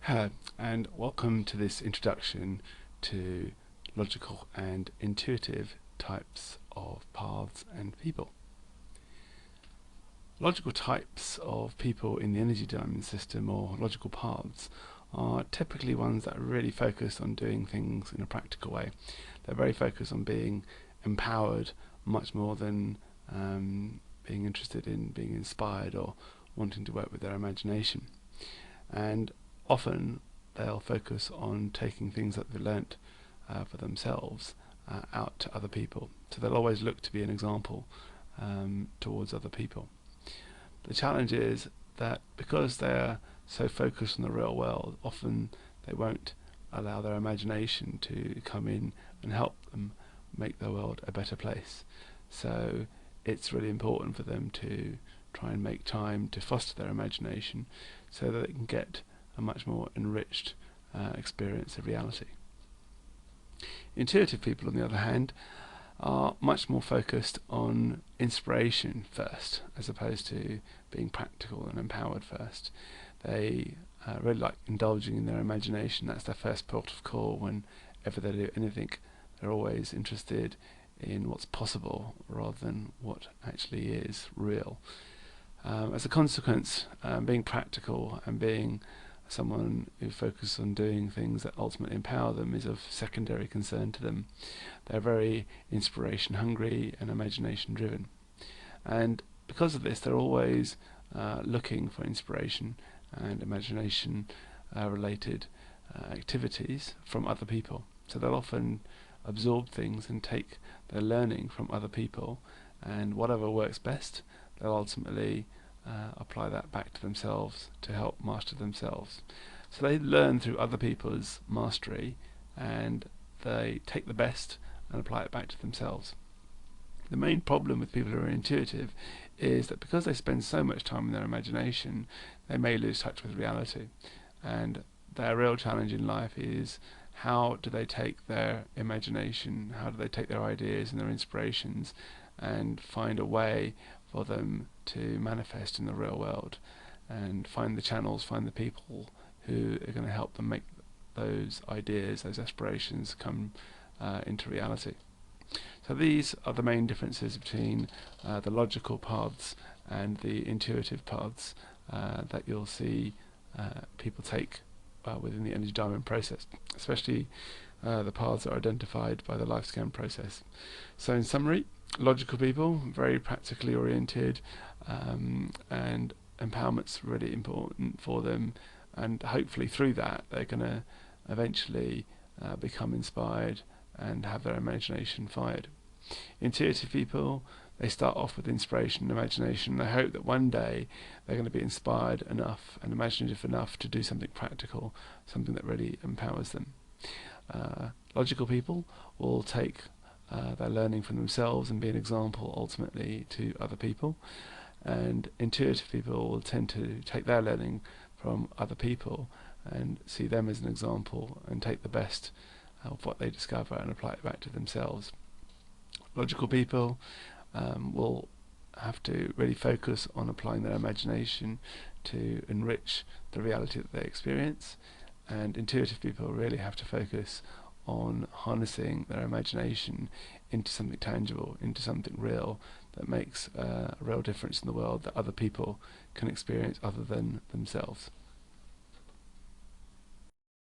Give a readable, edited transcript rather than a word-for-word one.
Hello, and welcome to this introduction to logical and intuitive types of paths and people. Logical types of people in the energy diamond system, or logical paths, are typically ones that are really focused on doing things in a practical way. They're very focused on being empowered much more than being interested in being inspired or wanting to work with their imagination. And often they'll focus on taking things that they've learnt for themselves out to other people. So they'll always look to be an example towards other people. The challenge is that because they're so focused on the real world, often they won't allow their imagination to come in and help them make the world a better place. So it's really important for them to try and make time to foster their imagination so that they can get a much more enriched experience of reality. Intuitive people, on the other hand, are much more focused on inspiration first, as opposed to being practical and empowered first. They really like indulging in their imagination. That's their first port of call whenever they do anything. They're always interested in what's possible rather than what actually is real. As a consequence, being practical and being someone who focuses on doing things that ultimately empower them is of secondary concern to them. They're very inspiration hungry and imagination driven, and because of this they're always looking for inspiration and imagination related activities from other people. So they'll often absorb things and take their learning from other people, and whatever works best they'll ultimately apply that back to themselves to help master themselves. So they learn through other people's mastery, and they take the best and apply it back to themselves. The main problem with people who are intuitive is that because they spend so much time in their imagination, they may lose touch with reality, and their real challenge in life is how do they take their imagination, how do they take their ideas and their inspirations and find a way for them to manifest in the real world, and find the channels, find the people who are going to help them make those ideas, those aspirations come into reality. So these are the main differences between the logical paths and the intuitive paths that you'll see people take within the energy diamond process, especially the paths that are identified by the LifeScan process. So in summary, logical people, very practically oriented, and empowerment's really important for them, and hopefully through that they're going to eventually become inspired and have their imagination fired. Intuitive people, they start off with inspiration and imagination. They hope that one day they're going to be inspired enough and imaginative enough to do something practical, something that really empowers them. Logical people will take their learning from themselves and be an example ultimately to other people, and intuitive people will tend to take their learning from other people and see them as an example and take the best of what they discover and apply it back to themselves. Logical people will have to really focus on applying their imagination to enrich the reality that they experience, and intuitive people really have to focus on harnessing their imagination into something tangible, into something real that makes a real difference in the world that other people can experience other than themselves.